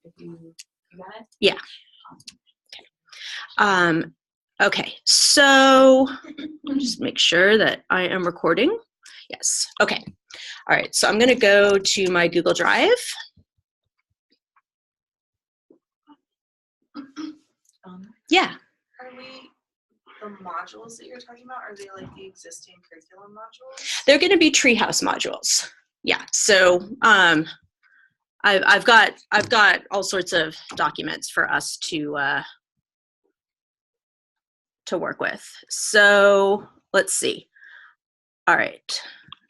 if you got it? Yeah. Okay, so just make sure that I am recording. Yes, okay. All right, so I'm gonna go to my Google Drive. Yeah. Are the modules that you're talking about, are they like the existing curriculum modules? They're gonna be Treehouse modules. Yeah, so I've got all sorts of documents for us to work with. So let's see. All right.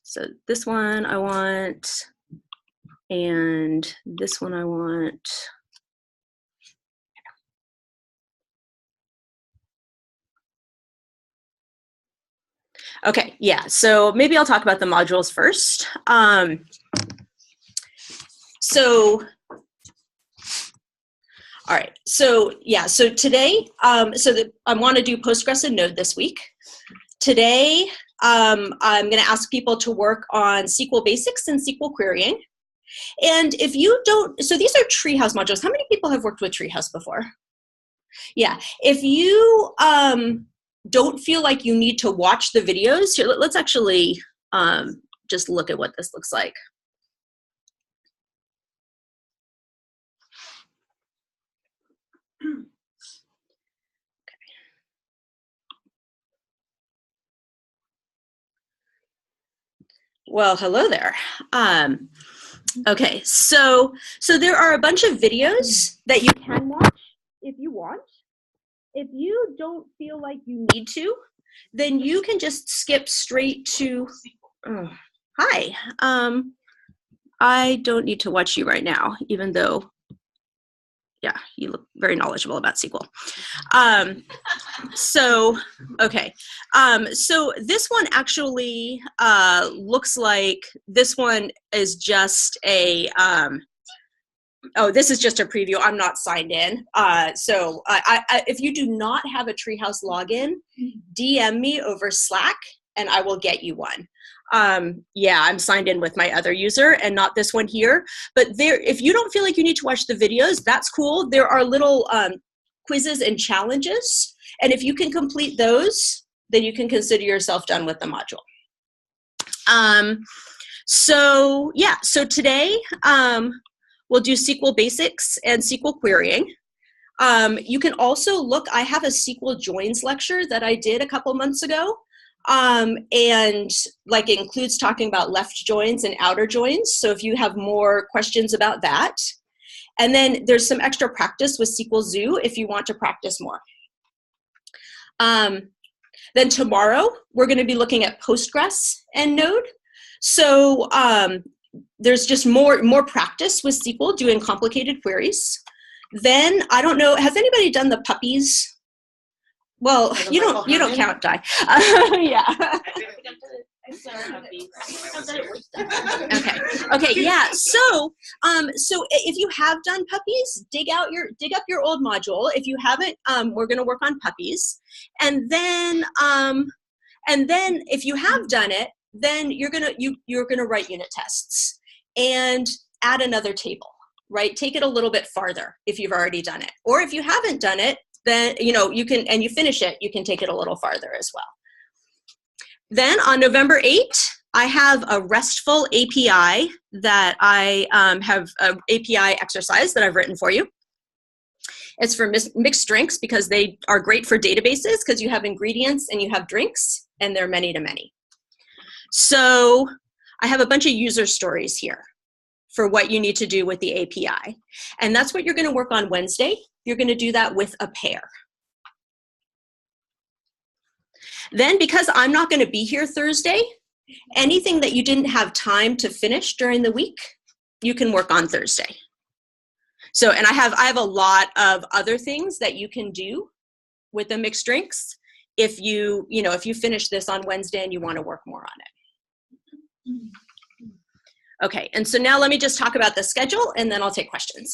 So this one I want, and this one I want. Okay, yeah. So maybe I'll talk about the modules first. All right, so yeah, so today, I want to do Postgres and Node this week. Today, I'm going to ask people to work on SQL basics and SQL querying. And if you don't, so these are Treehouse modules. How many people have worked with Treehouse before? Yeah, if you don't feel like you need to watch the videos, here, let's actually just look at what this looks like. Well, hello there. Okay, so there are a bunch of videos that you can watch if you want. If you don't feel like you need to, then you can just skip straight to, oh, hi. I don't need to watch you right now, even though, yeah, you look very knowledgeable about SQL. Okay. So this one actually looks like this one is just a, oh, this is just a preview. I'm not signed in. If you do not have a Treehouse login, DM me over Slack and I will get you one. Yeah, I'm signed in with my other user and not this one here. But if you don't feel like you need to watch the videos, that's cool. There are little quizzes and challenges. And if you can complete those, then you can consider yourself done with the module. So today we'll do SQL basics and SQL querying. You can also look, I have a SQL joins lecture that I did a couple months ago. And like it includes talking about left joins and outer joins. So if you have more questions about that. And then there's some extra practice with SQL Zoo if you want to practice more. Then tomorrow, we're going to be looking at Postgres and Node. So there's just more practice with SQL doing complicated queries. Then, I don't know, has anybody done the puppies? Well, you don't count, Di. Yeah. Okay, yeah. So if you have done puppies, dig up your old module. If you haven't, we're going to work on puppies, and then if you have done it, then you're gonna write unit tests and add another table, right? Take it a little bit farther if you've already done it, or if you haven't done it, then you can, and you finish it, you can take it a little farther as well. Then on November 8th, I have a RESTful API that I have an API exercise that I've written for you. It's for mixed drinks because they are great for databases because you have ingredients and you have drinks and they're many to many. So I have a bunch of user stories here for what you need to do with the API. And that's what you're going to work on Wednesday. You're going to do that with a pair. Then, because I'm not going to be here Thursday, anything that you didn't have time to finish during the week, you can work on Thursday. So, and I have a lot of other things that you can do with the mixed drinks if you finish this on Wednesday and you want to work more on it. Okay, and so now let me just talk about the schedule and then I'll take questions.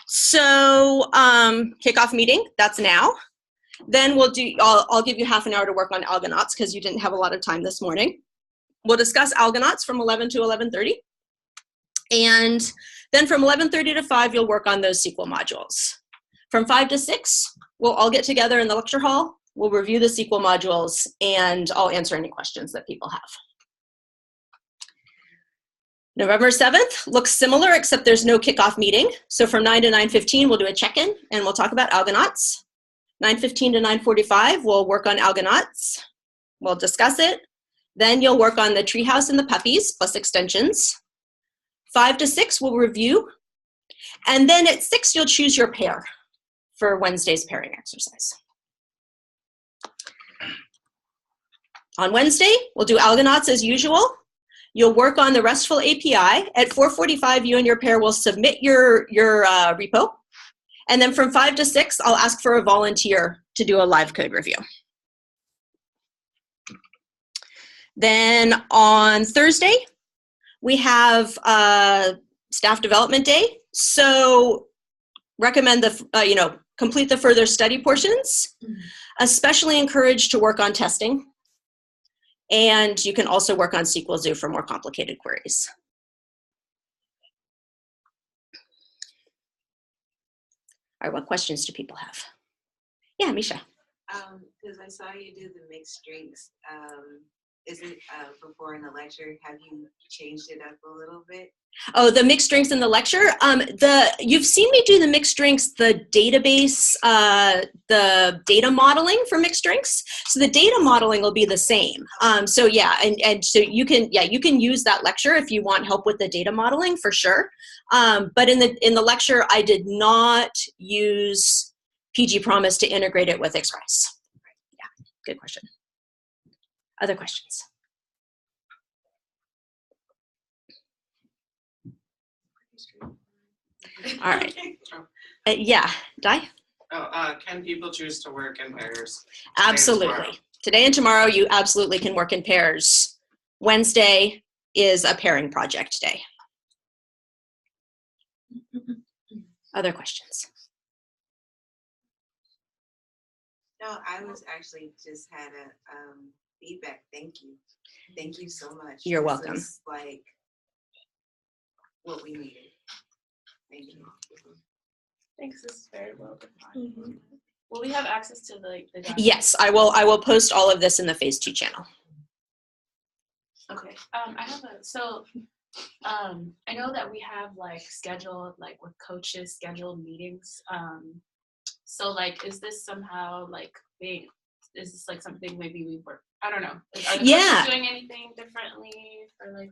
So kickoff meeting, that's now. Then I'll give you half an hour to work on Algonauts because you didn't have a lot of time this morning. We'll discuss Algonauts from 11 to 11:30. And Then from 11:30 to 5, you'll work on those SQL modules. From 5 to 6, we'll all get together in the lecture hall. We'll review the SQL modules, and I'll answer any questions that people have. November 7th looks similar, except there's no kickoff meeting. So from 9 to 9:15, we'll do a check-in, and we'll talk about Algonauts. 9:15 to 9:45, we'll work on Algonauts. We'll discuss it. Then you'll work on the treehouse and the puppies, plus extensions. 5 to 6, we'll review. And then at 6, you'll choose your pair for Wednesday's pairing exercise. On Wednesday, we'll do Algonauts as usual. You'll work on the RESTful API. At 4:45, you and your pair will submit your repo. And then from 5 to 6, I'll ask for a volunteer to do a live code review. Then on Thursday, we have staff development day. So recommend complete the further study portions, especially encouraged to work on testing. And you can also work on SQL Zoo for more complicated queries. All right, what questions do people have? Yeah, Misha. Because I saw you do the mixed drinks. Is it before in the lecture? Have you changed it up a little bit? Oh, the mixed drinks in the lecture. You've seen me do the mixed drinks, the database, the data modeling for mixed drinks. So the data modeling will be the same. So yeah, and so you can use that lecture if you want help with the data modeling for sure. But in the lecture, I did not use PG Promise to integrate it with Express. Yeah, good question. Other questions? All right. Yeah, Di? Can people choose to work in pairs? Absolutely. Today and tomorrow, you absolutely can work in pairs. Wednesday is a pairing project day. Other questions? No, I was actually just had a feedback. Thank you. Thank you so much. You're This welcome. is like what we needed. Thank you. Thanks, this is very well defined. Will we have access to the document? Yes, I will post all of this in the Phase 2 channel. Okay. I have I know that we have scheduled with coaches scheduled meetings. So is this somehow is this something maybe we work? I don't know. Are the coaches doing anything differently for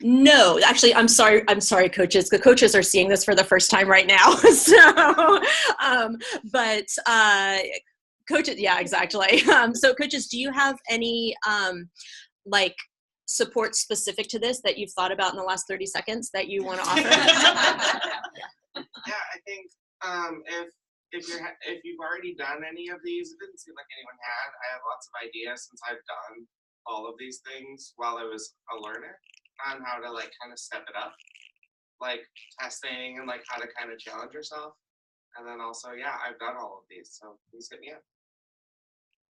No, actually, I'm sorry, coaches. The coaches are seeing this for the first time right now. So, coaches, yeah, exactly. So coaches, do you have any support specific to this that you've thought about in the last 30 seconds that you want to offer? Yeah, I think if you've already done any of these, it didn't seem like anyone had. I have lots of ideas since I've done all of these things while I was a learner on how to kind of step it up, testing and how to kind of challenge yourself. And then also, yeah, I've done all of these, so please hit me up.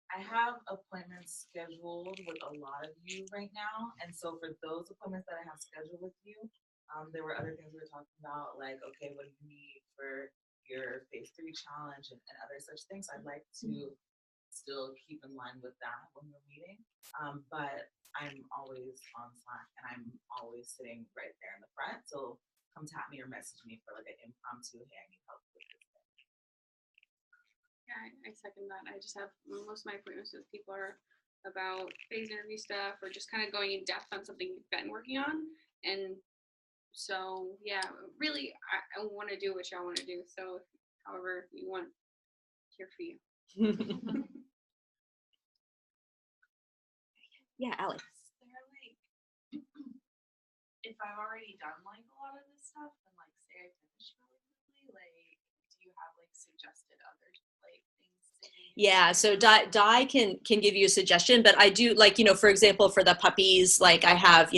I have appointments scheduled with a lot of you right now, and so for those appointments that I have scheduled with you, there were other things we were talking about, okay, what do you need for your Phase 3 challenge and other such things. I'd like to still keep in line with that when we're meeting, but I'm always on Slack and I'm always sitting right there in the front. So come tap me or message me for an impromptu, hey, I need help with this thing. Yeah, I second that. I just have most of my appointments with people are about phase interview stuff or just kind of going in depth on something you've been working on. And so, yeah, really, I want to do what y'all want to do. So, however you want, here for you. Yeah, Alex. If I've already done a lot of this stuff, and say I finish really quickly, do you have suggested other things? Yeah, so Di can give you a suggestion, but I do for example, for the puppies, I have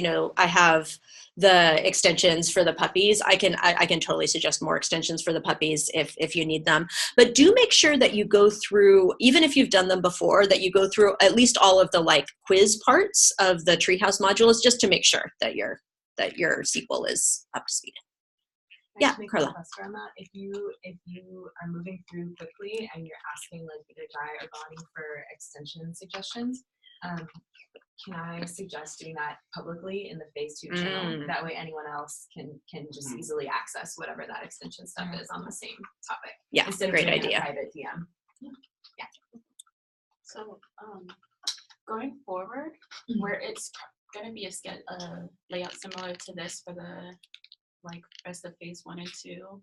the extensions for the puppies. I can totally suggest more extensions for the puppies if you need them. But do make sure that you go through, even if you've done them before, that you go through at least all of the quiz parts of the Treehouse modules, just to make sure that your SQL is up to speed. Yeah, Make Carla. a cluster on that. If you are moving through quickly and you're asking like either Jai or Bonnie for extension suggestions, can I suggest doing that publicly in the phase 2 channel? That way anyone else can just easily access whatever that extension stuff is on the same topic. Yeah, Instead of great doing idea. a private DM. Yeah. So going forward, where it's going to be a layout similar to this for the like rest of phase 1 and 2.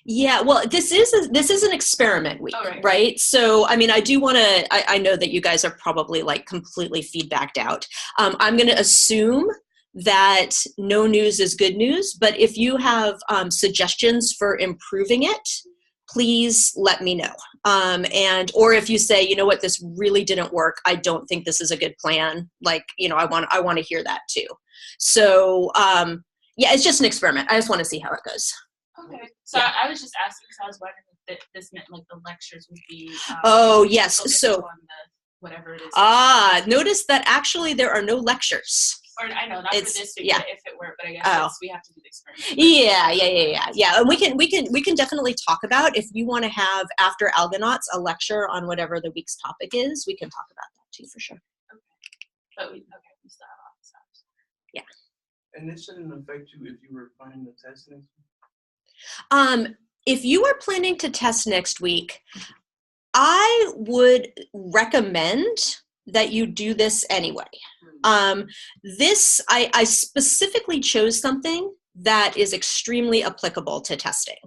Yeah, well, this is an experiment week, right? So, I mean, I do want to. I know that you guys are probably like completely feedbacked out. I'm going to assume that no news is good news, but if you have suggestions for improving it, please let me know. Or if you say, you know what, this really didn't work, I don't think this is a good plan. Like, you know, I want to hear that too. So, yeah, it's just an experiment. I just want to see how it goes. Okay. So yeah. I was just asking because I was wondering if this meant like the lectures would be. Oh yes. So on the whatever it is. Notice that actually there are no lectures. Or I know not for this week, but if it were, but I guess we have to do the experiment. Yeah. And we can definitely talk about if you want to have after Algonauts a lecture on whatever the week's topic is. We can talk about that too for sure. Okay. But we still have office hours. Yeah. And this shouldn't affect you if you were planning to test next week? If you are planning to test next week, I would recommend that you do this anyway. I specifically chose something that is extremely applicable to testing.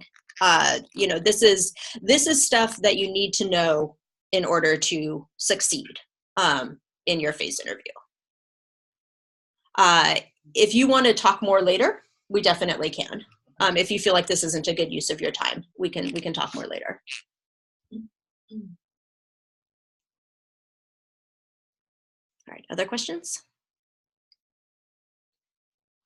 You know, this is stuff that you need to know in order to succeed in your phase interview. If you want to talk more later, we definitely can. If you feel like this isn't a good use of your time, we can talk more later. All right, other questions?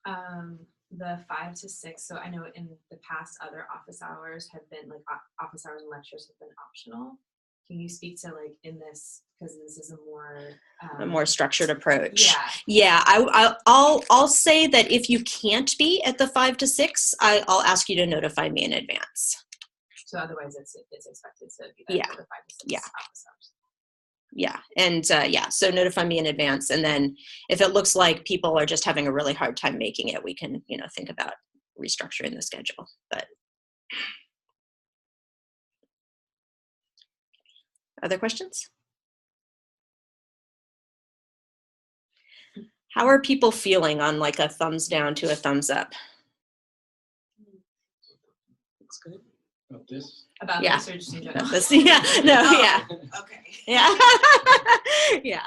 The 5 to 6. So I know in the past, other office hours have been like office hours and lectures have been optional. Can you speak to like in this, because this is a more structured approach? Yeah. I'll say that if you can't be at the 5 to 6, I'll ask you to notify me in advance. So otherwise, it's expected to be there for the 5 to 6 office hours. Yeah, and so notify me in advance, and then if it looks like people are just having a really hard time making it, we can think about restructuring the schedule. But other questions? How are people feeling on like a thumbs down to a thumbs up? Looks good. About this? About this or just in general? This, yeah. No, Oh, yeah. Okay. Yeah. Yeah.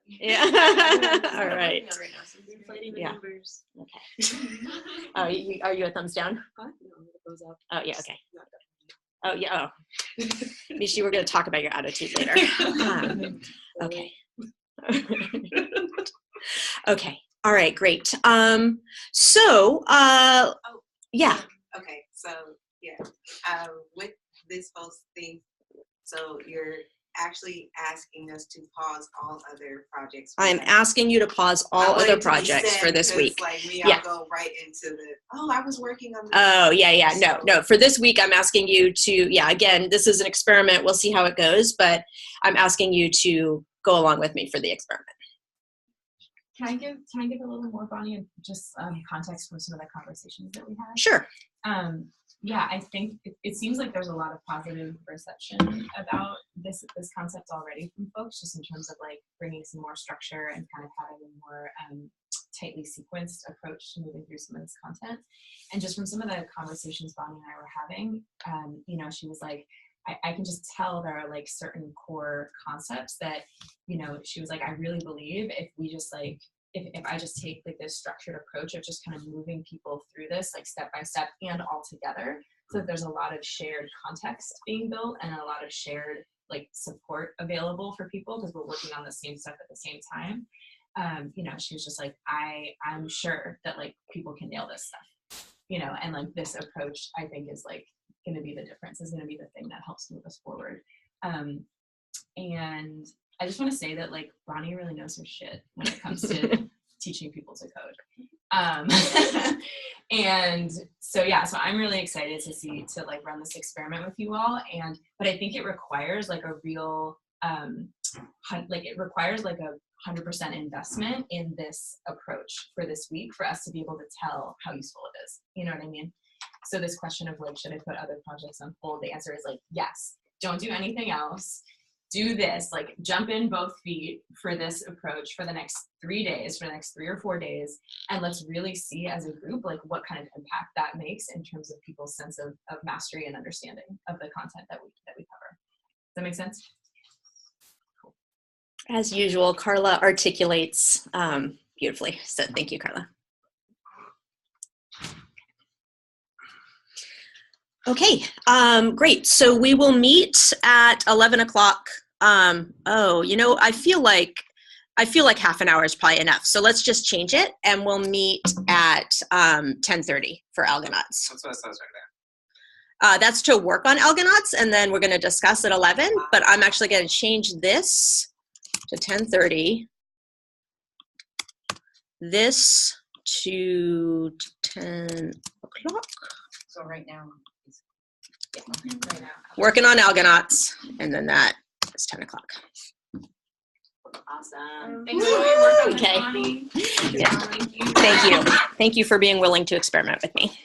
Yeah. All right. Yeah. Okay. Oh, are you a thumbs down? Oh, yeah. Okay. Oh, yeah. Oh. Mishi, we're going to talk about your attitude later. Okay. Okay. All right. Great. Yeah. Okay. So yeah, with this whole thing, so you're actually asking us to pause all other projects. I'm asking you to pause all other projects for this week. Like me, I'll go right into I was working on this. Oh, yeah. No. For this week, I'm asking you to, again, this is an experiment. We'll see how it goes, but I'm asking you to go along with me for the experiment. Can I give a little more, Bonnie, and just context from some of the conversations that we had? Sure. Yeah, I think it seems like there's a lot of positive reception about this concept already from folks, just in terms of like bringing some more structure and kind of having a more tightly sequenced approach to moving through some of this content. And just from some of the conversations Bonnie and I were having, she was like, I can just tell there are like certain core concepts that, she was like, I really believe if we just like, if I just take like this structured approach of just kind of moving people through this like step by step and all together, so that there's a lot of shared context being built and a lot of shared like support available for people because we're working on the same stuff at the same time. She was just like, I'm sure that like people can nail this stuff, and like this approach I think is like going to be the difference, is going to be the thing that helps move us forward. And I just want to say that like Bonnie really knows her shit when it comes to teaching people to code. And so I'm really excited to like run this experiment with you all, but I think it requires like a real it requires like a 100% investment in this approach for this week for us to be able to tell how useful it is. You know what I mean? So this question of like, should I put other projects on hold? The answer is like, yes. Don't do anything else. Do this, like jump in both feet for this approach for the next 3 days, for the next 3 or 4 days, and let's really see as a group like what kind of impact that makes in terms of people's sense of mastery and understanding of the content that we cover. Does that make sense? Cool. As usual, Carla articulates beautifully. So thank you, Carla. Okay, great. So we will meet at 11 o'clock. I feel like half an hour is probably enough. So let's just change it, and we'll meet at 10:30 for Algonauts. That's what it says right there. That's to work on Algonauts, and then we're going to discuss at 11. But I'm actually going to change this to 10:30. This to 10 o'clock. So right now. Right now. Working on Algonauts, and then that is 10 o'clock. Awesome. Thanks for all your work on this, Okay. Bonnie. Yeah. Thank you. Thank you. Thank you for being willing to experiment with me.